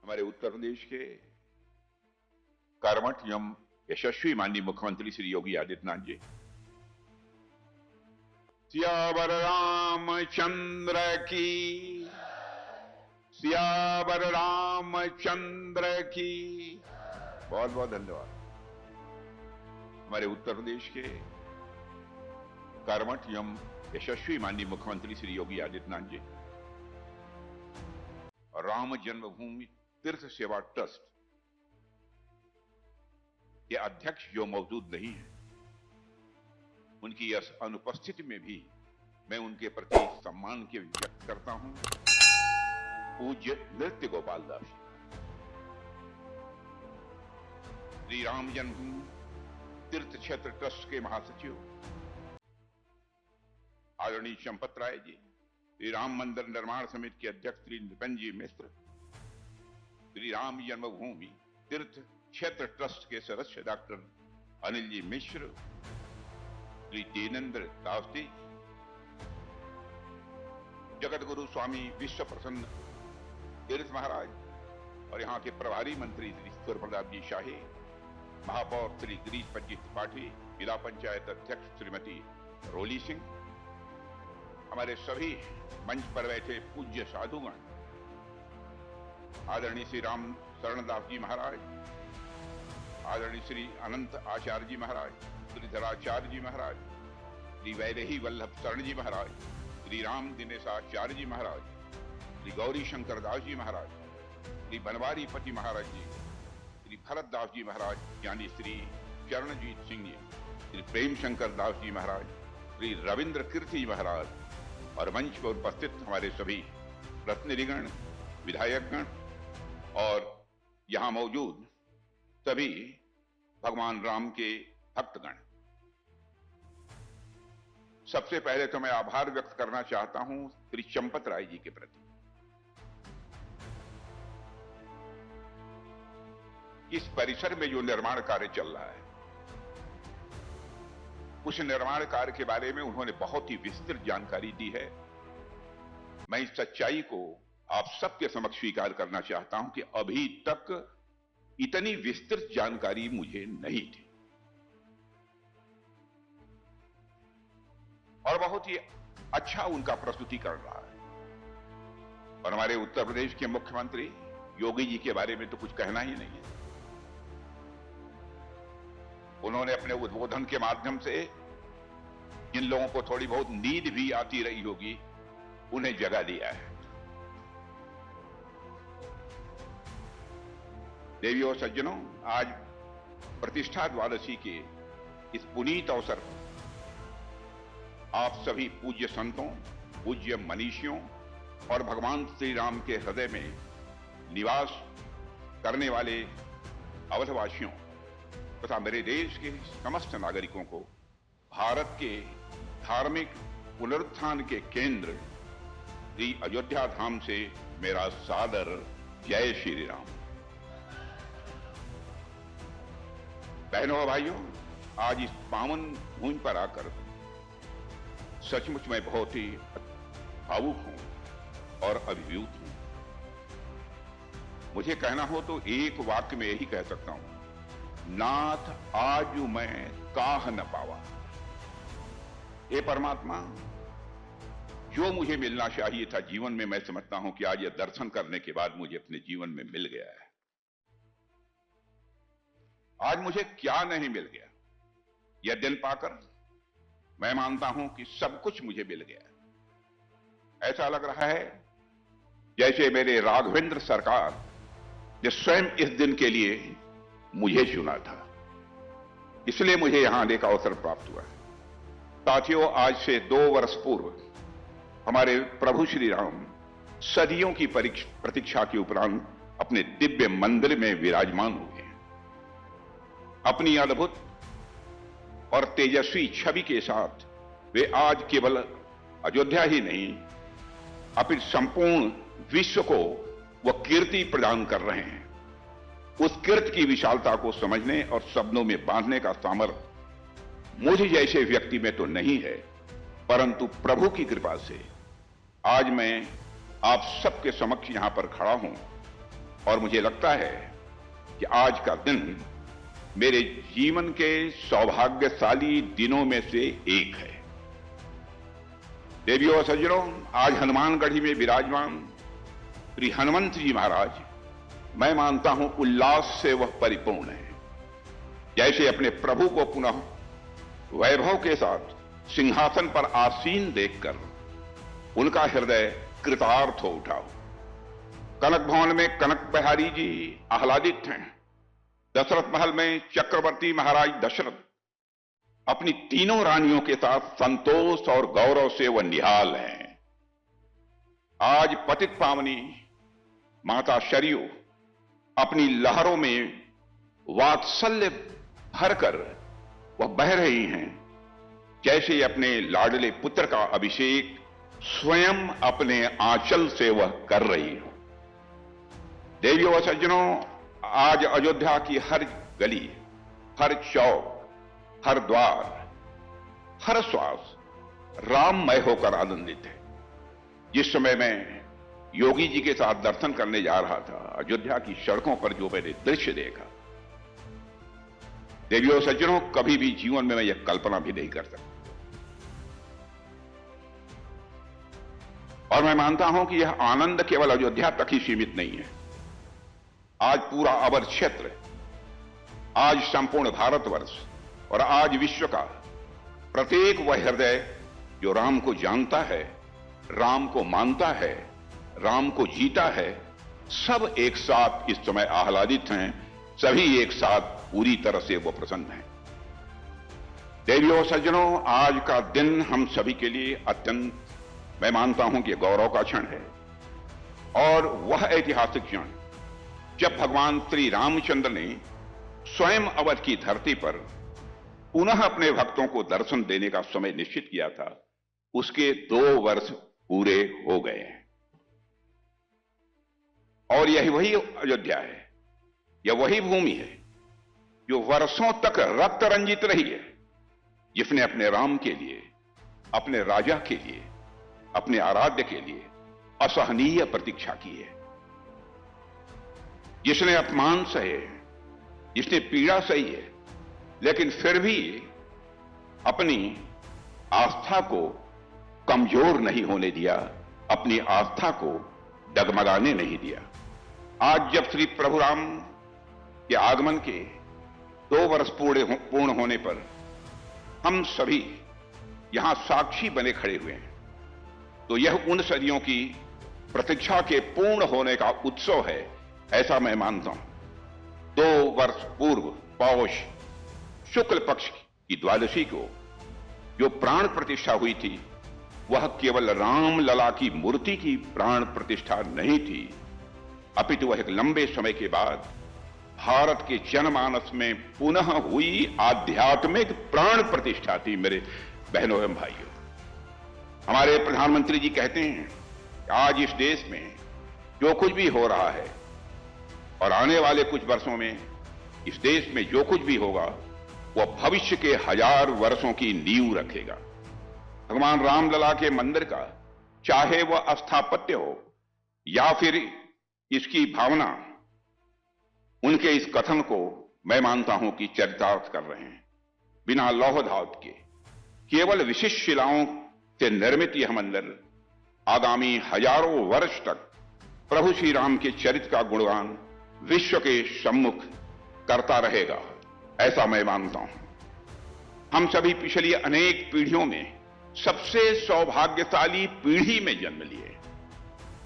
हमारे उत्तर प्रदेश के कर्मठ एवं यशस्वी माननीय मुख्यमंत्री श्री योगी आदित्यनाथ जी। सियावर रामचंद्र की, सियावर रामचंद्र की। बहुत बहुत धन्यवाद। हमारे उत्तर प्रदेश के कर्मठ एवं यशस्वी माननीय मुख्यमंत्री श्री योगी आदित्यनाथ जी राम जन्मभूमि तीर्थ सेवा ट्रस्ट के अध्यक्ष जो मौजूद नहीं है, उनकी इस अनुपस्थिति में भी मैं उनके प्रति सम्मान के व्यक्त करता हूं। पूज्य नृत्य गोपाल दास श्री राम जन्मभूमि तीर्थ क्षेत्र ट्रस्ट के महासचिव आदरणीय चंपत राय जी, श्री राम मंदिर निर्माण समिति के अध्यक्ष श्री निपन जी मिश्र, श्री राम जन्मभूमि तीर्थ क्षेत्र ट्रस्ट के सदस्य डॉक्टर अनिल जी मिश्र, श्री देवेंद्र दास जी, जगत गुरु स्वामी विश्व प्रसन्न तीर्थ महाराज और यहाँ के प्रभारी मंत्री श्री ईश्वर प्रताप जी शाही, महापौर श्री गिरीश पंजी त्रिपाठी, जिला पंचायत अध्यक्ष श्रीमती रोली सिंह, हमारे सभी मंच पर बैठे पूज्य साधुगण, आदरणीय श्री राम शरणदास जी महाराज, आदरणीय श्री अनंत आचार्य जी महाराज, श्री धराचार्य जी महाराज, श्री वैदेही वल्लभ शरण जी महाराज, श्री राम दिनेशाचार्य जी महाराज, श्री गौरी शंकर दास जी महाराज, श्री बनवारी पति महाराज जी, श्री भरत दास जी महाराज यानी श्री चरणजीत सिंह जी, श्री प्रेम शंकर दास जी महाराज, श्री रविंद्र कीर्ति जी महाराज और मंच पर उपस्थित हमारे सभी प्रतिनिधिगण, विधायकगण और यहां मौजूद सभी भगवान राम के भक्तगण। सबसे पहले तो मैं आभार व्यक्त करना चाहता हूं श्री चंपत राय जी के प्रति। इस परिसर में जो निर्माण कार्य चल रहा है, उस निर्माण कार्य के बारे में उन्होंने बहुत ही विस्तृत जानकारी दी है। मैं इस सच्चाई को आप सबके समक्ष स्वीकार करना चाहता हूं कि अभी तक इतनी विस्तृत जानकारी मुझे नहीं थी और बहुत ही अच्छा उनका प्रस्तुतिकरण रहा है। और हमारे उत्तर प्रदेश के मुख्यमंत्री योगी जी के बारे में तो कुछ कहना ही नहीं है। उन्होंने अपने उद्बोधन के माध्यम से जिन लोगों को थोड़ी बहुत नींद भी आती रही होगी, उन्हें जगा दिया है। देवियों और सज्जनों, आज प्रतिष्ठा द्वादशी के इस पुनीत अवसर पर आप सभी पूज्य संतों, पूज्य मनीषियों और भगवान श्री राम के हृदय में निवास करने वाले अवधवासियों तथा मेरे देश के समस्त नागरिकों को भारत के धार्मिक पुनरुत्थान के केंद्र श्री अयोध्या धाम से मेरा सादर जय श्री राम। बहनों और भाइयों, आज इस पावन भूमि पर आकर सचमुच मैं बहुत ही भावुक हूं और अभिभूत हूं। मुझे कहना हो तो एक वाक्य में यही कह सकता हूं, नाथ आज मैं काह न पावा। हे परमात्मा, जो मुझे मिलना चाहिए था जीवन में, मैं समझता हूं कि आज यह दर्शन करने के बाद मुझे अपने जीवन में मिल गया है। आज मुझे क्या नहीं मिल गया, यह दिन पाकर मैं मानता हूं कि सब कुछ मुझे मिल गया। ऐसा लग रहा है जैसे मेरे राघवेंद्र सरकार ने स्वयं इस दिन के लिए मुझे चुना था, इसलिए मुझे यहां आने का अवसर प्राप्त हुआ है। साथियों, आज से 2 वर्ष पूर्व हमारे प्रभु श्री राम सदियों की प्रतीक्षा के उपरांत अपने दिव्य मंदिर में विराजमान हुए। अपनी अद्भुत और तेजस्वी छवि के साथ वे आज केवल अयोध्या ही नहीं, अपितु संपूर्ण विश्व को वह कीर्ति प्रदान कर रहे हैं। उस कीर्ति की विशालता को समझने और शब्दों में बांधने का सामर्थ्य मुझ जैसे व्यक्ति में तो नहीं है, परंतु प्रभु की कृपा से आज मैं आप सबके समक्ष यहां पर खड़ा हूं और मुझे लगता है कि आज का दिन मेरे जीवन के सौभाग्यशाली दिनों में से एक है। देवियों और सज्जनों, आज हनुमानगढ़ी में विराजमान श्री हनुमंत जी महाराज, मैं मानता हूं उल्लास से वह परिपूर्ण है। जैसे अपने प्रभु को पुनः वैभव के साथ सिंहासन पर आसीन देखकर उनका हृदय कृतार्थ हो उठा। कनक भवन में कनक बिहारी जी आह्लादित हैं। दशरथ महल में चक्रवर्ती महाराज दशरथ अपनी तीनों रानियों के साथ संतोष और गौरव से वह निहाल हैं। आज पतित पावनी माता सरयू अपनी लहरों में वात्सल्य भरकर वह बह रही हैं, जैसे अपने लाडले पुत्र का अभिषेक स्वयं अपने आंचल से वह कर रही हो। देवियों और सज्जनों, आज अयोध्या की हर गली, हर चौक, हर द्वार, हर श्वास राममय होकर आनंदित है। जिस समय मैं योगी जी के साथ दर्शन करने जा रहा था, अयोध्या की सड़कों पर जो मैंने दृश्य देखा, देवियों और सज्जनों, कभी भी जीवन में मैं यह कल्पना भी नहीं कर सकता। और मैं मानता हूं कि यह आनंद केवल अयोध्या तक ही सीमित नहीं है। आज पूरा अवध क्षेत्र, आज संपूर्ण भारतवर्ष और आज विश्व का प्रत्येक वह हृदय जो राम को जानता है, राम को मानता है, राम को जीता है, सब एक साथ इस समय आह्लादित हैं। सभी एक साथ पूरी तरह से वो प्रसन्न हैं। देवियों और सज्जनों, आज का दिन हम सभी के लिए अत्यंत, मैं मानता हूं कि गौरव का क्षण है। और वह ऐतिहासिक क्षण जब भगवान श्री रामचंद्र ने स्वयं अवध की धरती पर पुनः अपने भक्तों को दर्शन देने का समय निश्चित किया था, उसके 2 वर्ष पूरे हो गए हैं। और यही वही अयोध्या है, यह वही भूमि है जो वर्षों तक रक्त रंजित रही है, जिसने अपने राम के लिए, अपने राजा के लिए, अपने आराध्य के लिए असहनीय प्रतीक्षा की है। जिसने अपमान सहे, जिसने पीड़ा सही है, लेकिन फिर भी अपनी आस्था को कमजोर नहीं होने दिया, अपनी आस्था को डगमगाने नहीं दिया। आज जब श्री प्रभु राम के आगमन के 2 वर्ष पूर्ण होने पर हम सभी यहां साक्षी बने खड़े हुए हैं, तो यह उन सदियों की प्रतीक्षा के पूर्ण होने का उत्सव है, ऐसा मैं मानता हूं। 2 वर्ष पूर्व पौष शुक्ल पक्ष की द्वादशी को जो प्राण प्रतिष्ठा हुई थी, वह केवल राम लला की मूर्ति की प्राण प्रतिष्ठा नहीं थी, अपितु वह एक लंबे समय के बाद भारत के जनमानस में पुनः हुई आध्यात्मिक प्राण प्रतिष्ठा थी। मेरे बहनों एवं भाइयों, हमारे प्रधानमंत्री जी कहते हैं कि आज इस देश में जो कुछ भी हो रहा है और आने वाले कुछ वर्षों में इस देश में जो कुछ भी होगा, वह भविष्य के 1000 वर्षों की नींव रखेगा। भगवान रामलला के मंदिर का, चाहे वह स्थापत्य हो या फिर इसकी भावना, उनके इस कथन को मैं मानता हूं कि चरितार्थ कर रहे हैं। बिना लौह धातु के केवल विशिष्ट शिलाओं से निर्मित यह मंदिर आगामी हजारों वर्ष तक प्रभु श्री राम के चरित्र का गुणगान विश्व के सम्मुख करता रहेगा, ऐसा मैं मानता हूं। हम सभी पिछली अनेक पीढ़ियों में सबसे सौभाग्यशाली पीढ़ी में जन्म लिए।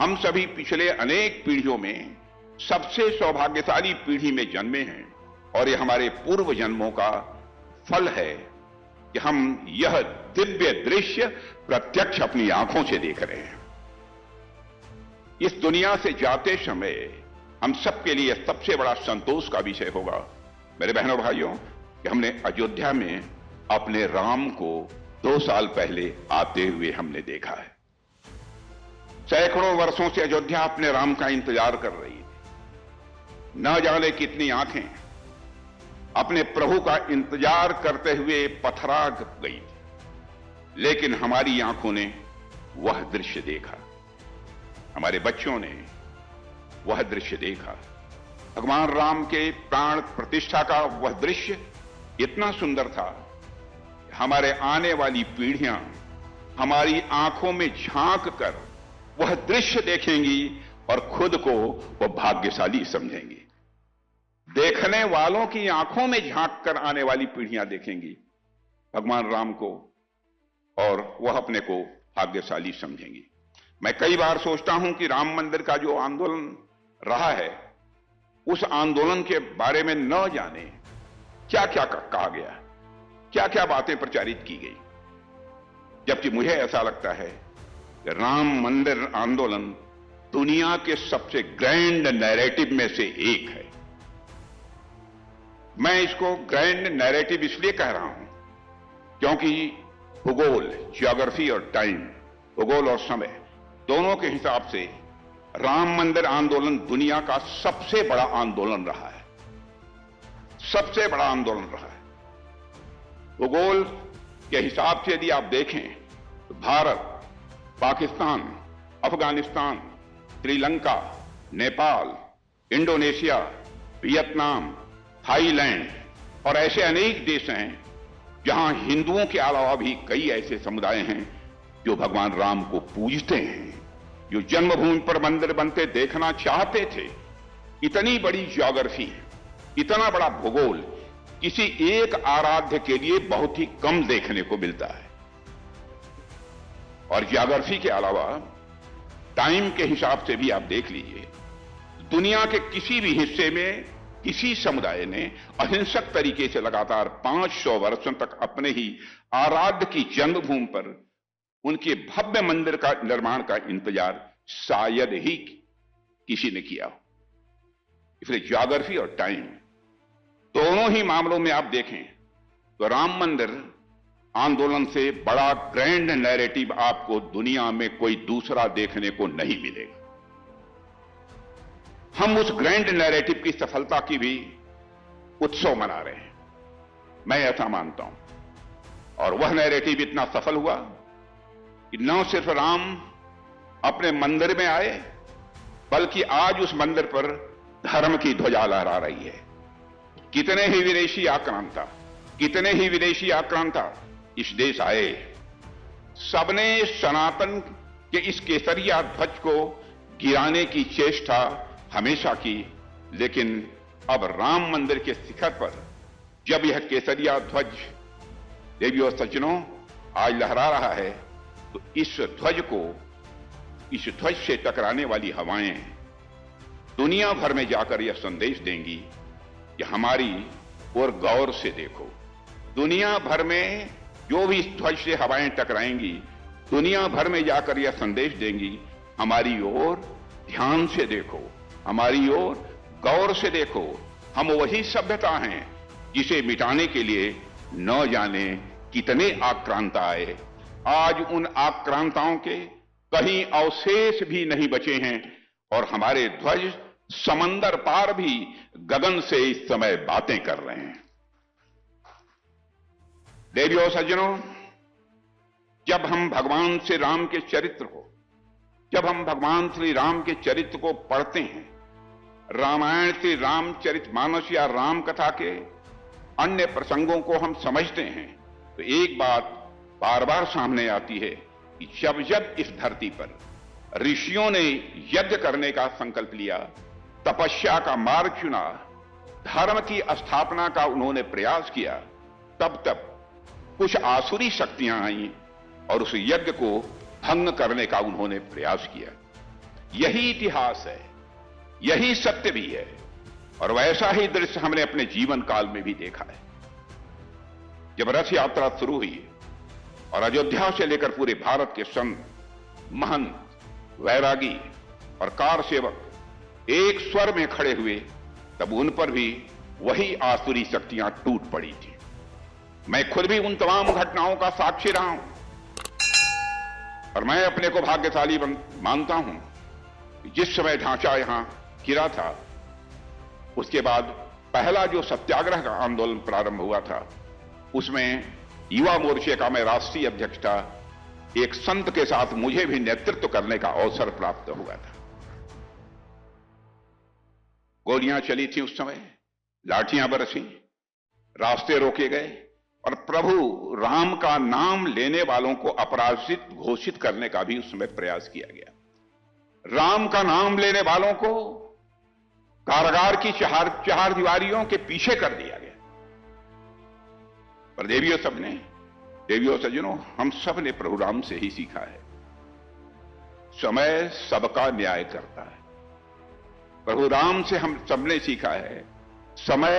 हम सभी पिछले अनेक पीढ़ियों में सबसे सौभाग्यशाली पीढ़ी में जन्मे हैं, और यह हमारे पूर्व जन्मों का फल है कि हम यह दिव्य दृश्य प्रत्यक्ष अपनी आंखों से देख रहे हैं। इस दुनिया से जाते समय हम सबके लिए सबसे बड़ा संतोष का विषय होगा, मेरे बहनों भाइयों, कि हमने अयोध्या में अपने राम को 2 साल पहले आते हुए हमने देखा है। सैकड़ों वर्षों से अयोध्या अपने राम का इंतजार कर रही थी। न जाने कितनी आंखें अपने प्रभु का इंतजार करते हुए पथरा गई थी, लेकिन हमारी आंखों ने वह दृश्य देखा। हमारे बच्चों ने, वह दृश्य देखा। भगवान राम के प्राण प्रतिष्ठा का वह दृश्य इतना सुंदर था, हमारे आने वाली पीढ़ियां हमारी आंखों में झांक कर वह दृश्य देखेंगी और खुद को वह भाग्यशाली समझेंगी। देखने वालों की आंखों में झांक कर आने वाली पीढ़ियां देखेंगी भगवान राम को और वह अपने को भाग्यशाली समझेंगी। मैं कई बार सोचता हूं कि राम मंदिर का जो आंदोलन रहा है, उस आंदोलन के बारे में न जाने क्या क्या कहा गया, क्या क्या बातें प्रचारित की गई, जबकि मुझे ऐसा लगता है कि राम मंदिर आंदोलन दुनिया के सबसे ग्रैंड नैरेटिव में से एक है। मैं इसको ग्रैंड नैरेटिव इसलिए कह रहा हूं क्योंकि भूगोल, ज्योग्राफी और टाइम, भूगोल और समय दोनों के हिसाब से राम मंदिर आंदोलन दुनिया का सबसे बड़ा आंदोलन रहा है, सबसे बड़ा आंदोलन रहा है। भूगोल के हिसाब से यदि आप देखें तो Bharat, Pakistan, Afghanistan, Sri Lanka, Nepal, Indonesia, Vietnam, Thailand और ऐसे अनेक देश हैं जहां हिंदुओं के अलावा भी कई ऐसे समुदाय हैं जो भगवान राम को पूजते हैं, जो जन्मभूमि पर मंदिर बनते देखना चाहते थे। इतनी बड़ी ज्योग्राफी, इतना बड़ा भूगोल किसी एक आराध्य के लिए बहुत ही कम देखने को मिलता है। और ज्योग्राफी के अलावा टाइम के हिसाब से भी आप देख लीजिए, दुनिया के किसी भी हिस्से में किसी समुदाय ने अहिंसक तरीके से लगातार 500 वर्षों तक अपने ही आराध्य की जन्मभूमि पर उनके भव्य मंदिर का निर्माण का इंतजार शायद ही किसी ने किया हो। इसलिए ज्योग्राफी और टाइम दोनों ही मामलों में आप देखें तो राम मंदिर आंदोलन से बड़ा ग्रैंड नैरेटिव आपको दुनिया में कोई दूसरा देखने को नहीं मिलेगा। हम उस ग्रैंड नैरेटिव की सफलता की भी उत्सव मना रहे हैं, मैं ऐसा मानता हूं। और वह नैरेटिव इतना सफल हुआ कि न सिर्फ राम अपने मंदिर में आए, बल्कि आज उस मंदिर पर धर्म की ध्वजा लहरा रही है। कितने ही विदेशी आक्रांता इस देश आए, सबने सनातन के इस केसरिया ध्वज को गिराने की चेष्टा हमेशा की, लेकिन अब राम मंदिर के शिखर पर जब यह केसरिया ध्वज देवी और सज्जनों आज लहरा रहा है, तो इस ध्वज से टकराने वाली हवाएं दुनिया भर में जाकर यह संदेश देंगी कि हमारी ओर गौर से देखो। दुनिया भर में जो भी इस ध्वज से हवाएं टकराएंगी, दुनिया भर में जाकर यह संदेश देंगी, हमारी ओर ध्यान से देखो, हमारी ओर गौर से देखो। हम वही सभ्यता हैं जिसे मिटाने के लिए न जाने कितने आक्रांता आए। आज उन आक्रांताओं के कहीं अवशेष भी नहीं बचे हैं और हमारे ध्वज समंदर पार भी गगन से इस समय बातें कर रहे हैं। देवियों सज्जनों, जब हम भगवान श्री राम के चरित्र को पढ़ते हैं, रामायण से रामचरितमानस या राम कथा के अन्य प्रसंगों को हम समझते हैं, तो एक बात बार बार सामने आती है कि जब जब इस धरती पर ऋषियों ने यज्ञ करने का संकल्प लिया, तपस्या का मार्ग चुना, धर्म की स्थापना का उन्होंने प्रयास किया, तब तब कुछ आसुरी शक्तियां आईं और उस यज्ञ को भंग करने का उन्होंने प्रयास किया। यही इतिहास है, यही सत्य भी है और वैसा ही दृश्य हमने अपने जीवन काल में भी देखा है। जब रथ यात्रा शुरू हुई और अयोध्या से लेकर पूरे भारत के संत, महंत, वैरागी और कार सेवक एक स्वर में खड़े हुए, तब उन पर भी वही आसुरी शक्तियां टूट पड़ी थी। मैं खुद भी उन तमाम घटनाओं का साक्षी रहा हूं और मैं अपने को भाग्यशाली मानता हूं कि जिस समय ढांचा यहां गिरा था, उसके बाद पहला जो सत्याग्रह का आंदोलन प्रारंभ हुआ था, उसमें युवा मोर्चे का मैं राष्ट्रीय अध्यक्ष था। एक संत के साथ मुझे भी नेतृत्व करने का अवसर प्राप्त हुआ था। गोलियां चली थी उस समय, लाठियां बरसी, रास्ते रोके गए और प्रभु राम का नाम लेने वालों को अपराजित घोषित करने का भी उस समय प्रयास किया गया। राम का नाम लेने वालों को कारागार की चार दीवारियों के पीछे कर दिया गया। पर देवियों सज्जनों, हम सब ने प्रभु राम से ही सीखा है, समय सबका न्याय करता है। प्रभु राम से हम सबने सीखा है, समय